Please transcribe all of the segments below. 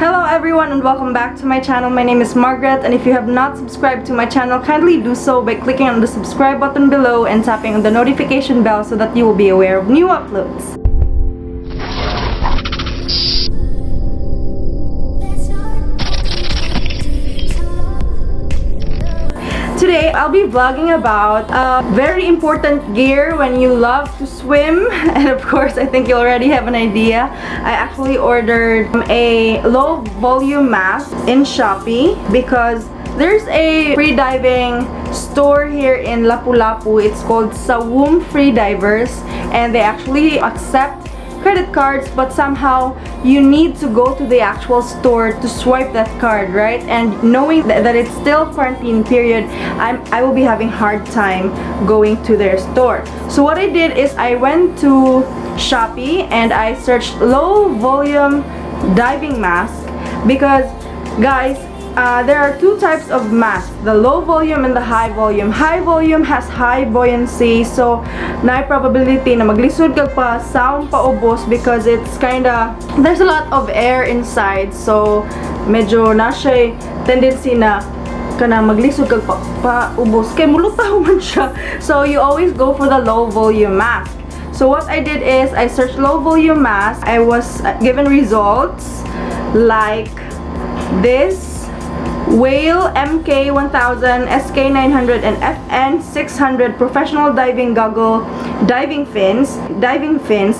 Hello everyone and welcome back to my channel. My name is Margrette, and if you have not subscribed to my channel, kindly do so by clicking on the subscribe button below and tapping on the notification bell so that you will be aware of new uploads. Today, I'll be vlogging about very important gear when you love to swim. And of course, I think you already have an idea. I actually ordered a low volume mask in SHOPEE because there's a freediving store here in Lapu-Lapu. It's called Sawum Freedivers, and they actually accept credit cards, but somehow you need to go to the actual store to swipe that card, right? And knowing that it's still quarantine period, I will be having hard time going to their store. So what I did is I went to SHOPEE and I searched low volume diving mask because, guys, there are two types of masks, the low volume and the high volume. High volume has high buoyancy, so na probability na maglisod kag pa sound paubos because it's kinda, there's a lot of air inside, so medyo na siya tendency na kana maglisod kag paubos kay mulutaw man siya. So you always go for the low volume mask. So what I did is I searched low volume mask. I was given results like this: Whale MK1000, SK900, and FN600 professional diving goggle diving fins,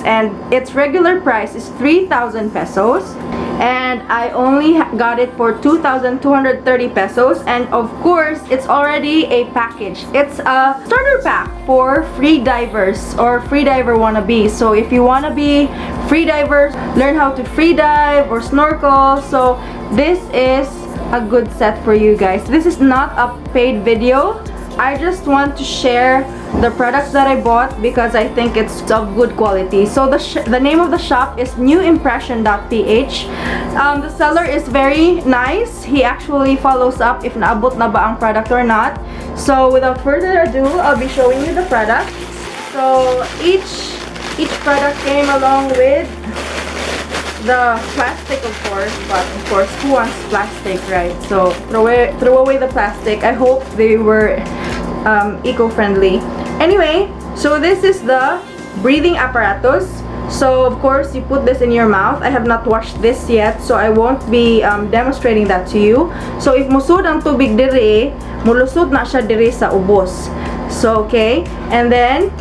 and its regular price is 3,000 pesos, and I only got it for 2,230 pesos. And of course, it's already a package. It's a starter pack for free divers or freediver wannabe. So if you wanna be freedivers, learn how to freedive or snorkel, so this is a good set for you guys. This is not a paid video. I just want to share the products that I bought because I think it's of good quality. So the name of the shop is newimpression.ph. The seller is very nice. He actually follows up if naabot na ba ang product or not. So without further ado, I'll be showing you the product. So each product came along with the plastic, of course, but of course, who wants plastic, right? So throw away the plastic. I hope they were eco-friendly. Anyway, so this is the breathing apparatus. So of course, you put this in your mouth. I have not washed this yet, so I won't be demonstrating that to you. So if musud ang tubig diri, mulusod na siya diri sa ubos. So okay, and then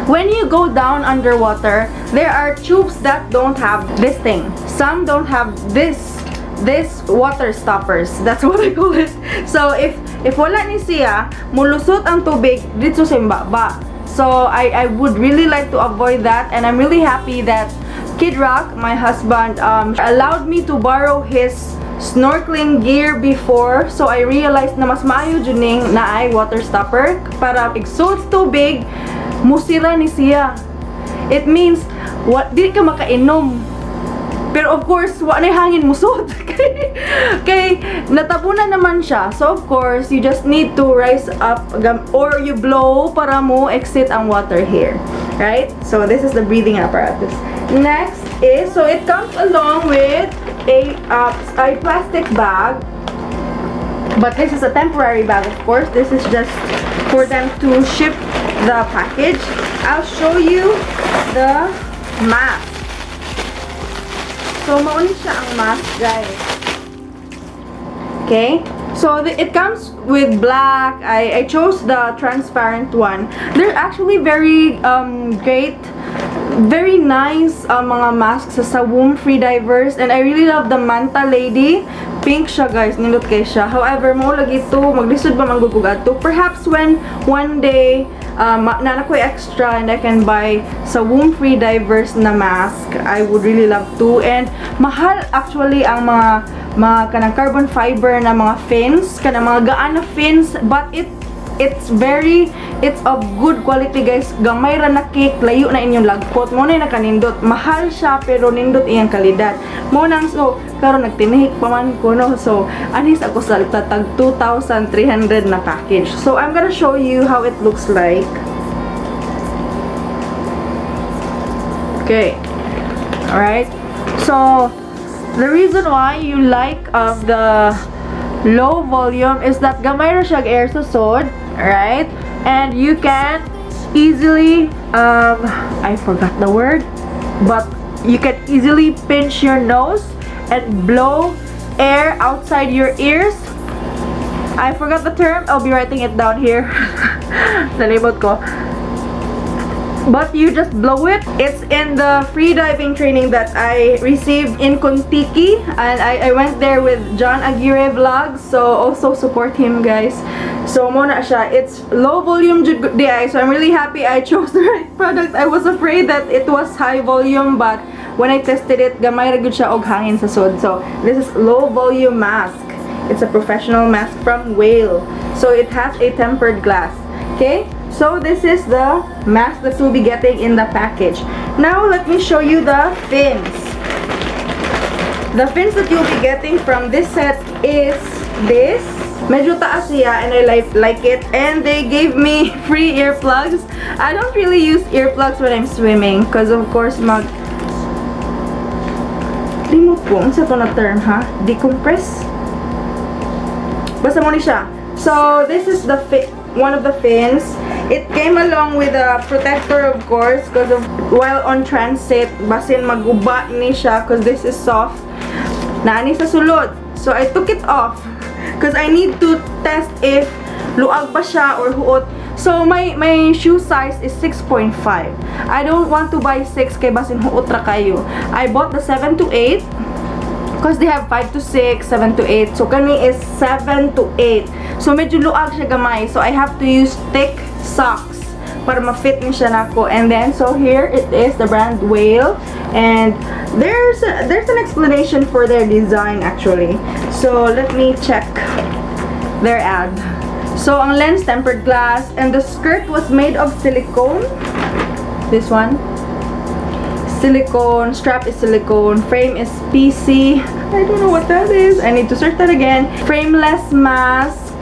when you go down underwater, there are tubes that don't have this thing. Some don't have this water stoppers. That's what I call it. So if wala ni siya, mulusot ang tubig dito sa imbaba. So I would really like to avoid that, and I'm really happy that Kid Rock, my husband, allowed me to borrow his snorkeling gear before. So I realized na mas maayo juning na ay water stopper para igsuot tubig musira ni siya. It means di ka makainom. Pero of course, wa na hangin musot. Kay natabunan naman siya. So of course, you just need to rise up or you blow para mo exit ang water here. Right? So this is the breathing apparatus. Next is, so it comes along with a plastic bag. But this is a temporary bag, of course. This is just for them to ship the package. I'll show you the mask. So mauni siya ang mask, guys. Okay, so it comes with black. I chose the transparent one. They're actually very great, very nice mga masks sa Sawum Freedivers, and I really love the Manta Lady. Pink siya, guys, nindot kay siya. However, mo lagi ito, maglisod ba manggugugad to. Perhaps when one day na ko extra and I can buy Sawum Freedivers na mask, I would really love to. And mahal actually ang mga kanang carbon fiber na mga fins, kanang mga gaan na fins, but it's of good quality, guys. Gamay ra na cake, layo na inyong lagpot. Mo na nakanindot. Mahal siya pero nindot iyang kalidad. Mo nang so karon nagtinihik pa man ko, no. So anis ako sa tag 2,300 na package. So I'm gonna show you how it looks like. Okay. All right. So The reason why you like the low volume is that gamay ra siya air susod, right? And you can easily I forgot the word, but you can easily pinch your nose and blow air outside your ears. I forgot the term. I'll be writing it down here. Nalibot ko. But you just blow it. It's in the freediving training that I received in Contiki, and I went there with John Aguirre Vlogs, so also support him, guys. So muna siya. It's low volume jud di, so I'm really happy I chose the right product. I was afraid that it was high volume, but when I tested it, gamay ra gud siya og hangin sa sud. So this is low volume mask. It's a professional mask from Whale. So it has a tempered glass. Okay? So this is the mask that you'll be getting in the package. Now let me show you the fins. The fins that you'll be getting from this set is this. Medyo taas siya and I like it. And they gave me free earplugs. I don't really use earplugs when I'm swimming because of course limot po. Ano sa ito na term, ha? Decompress? Basta mo ni siya. So, this is the one of the fins. It came along with a protector, of course, because of while on transit, basin maguba ni siya because this is soft. Naani sa sulod. So, I took it off because I need to test if luag ba siya or huot. So, my shoe size is 6.5. I don't want to buy 6 kay basin huot ra kayo. I bought the 7 to 8. Because they have 5 to 6, 7 to 8. So, kani is 7 to 8. So, medyo luag siya gamay. So, I have to use thick socks para ma-fit ni siya nako. And then, so here it is, the brand Whale. And there's an explanation for their design actually. So, let me check their ad. So, ang lens tempered glass. And the skirt was made of silicone. This one. Silicone, strap is silicone, frame is PC. I don't know what that is. I need to search that again. Frameless mask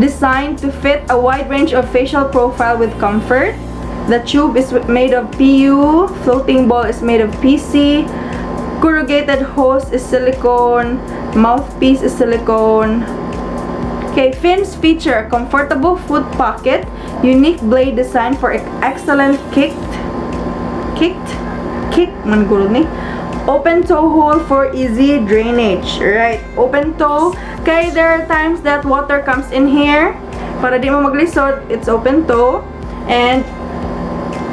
designed to fit a wide range of facial profile with comfort. The tube is made of PU, floating ball is made of PC, corrugated hose is silicone, mouthpiece is silicone. Okay, fins feature a comfortable foot pocket, unique blade design for excellent kick man gulo ni. Open toe hole for easy drainage. Right, open toe. Okay, there are times that water comes in here. Para di mo maglisod, it's open toe. And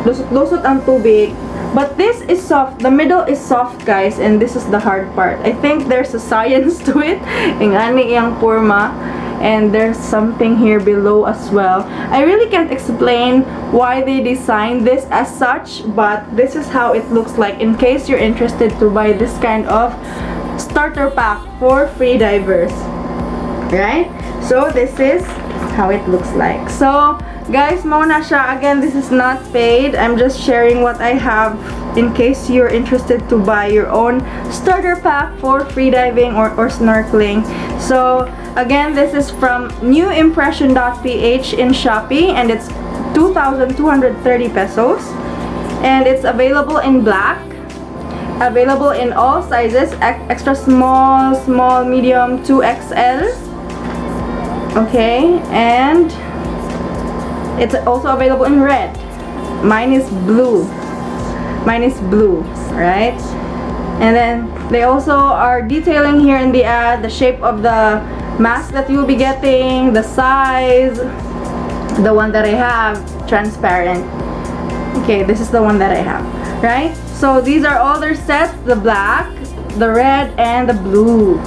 lusot ang tubig. But this is soft. The middle is soft, guys, and this is the hard part. I think there's a science to it. Yung ani iyang porma. And there's something here below as well. I really can't explain why they designed this as such, but this is how it looks like in case you're interested to buy this kind of starter pack for freedivers. Right? So this is how it looks like. So guys, mauna siya. Again, this is not paid. I'm just sharing what I have in case you're interested to buy your own starter pack for freediving or snorkeling. So again, this is from newimpression.ph in Shopee, and it's 2,230 pesos. And it's available in black, available in all sizes, extra small, small, medium, 2XL. Okay, and it's also available in red. Mine is blue. Mine is blue, right? And then they also are detailing here in the ad the shape of the mask that you'll be getting, the size. The one that I have, transparent. Okay, this is the one that I have, right? So these are all their sets, the black, the red, and the blue.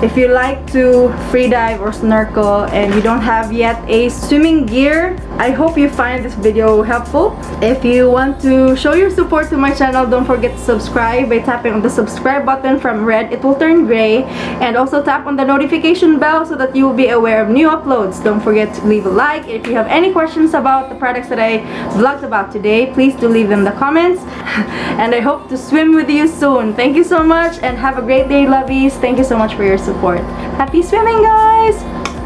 If you like to freedive or snorkel and you don't have yet a swimming gear, I hope you find this video helpful. If you want to show your support to my channel, don't forget to subscribe by tapping on the subscribe button from red. It will turn gray. And also tap on the notification bell so that you will be aware of new uploads. Don't forget to leave a like. If you have any questions about the products that I vlogged about today, please do leave them in the comments. And I hope to swim with you soon. Thank you so much and have a great day, lovies. Thank you so much for your support. Happy swimming, guys!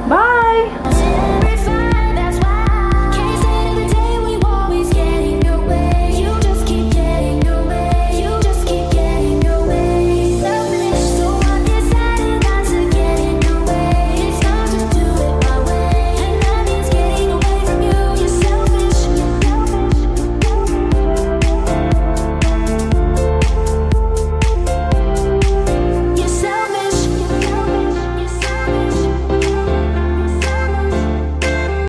Bye!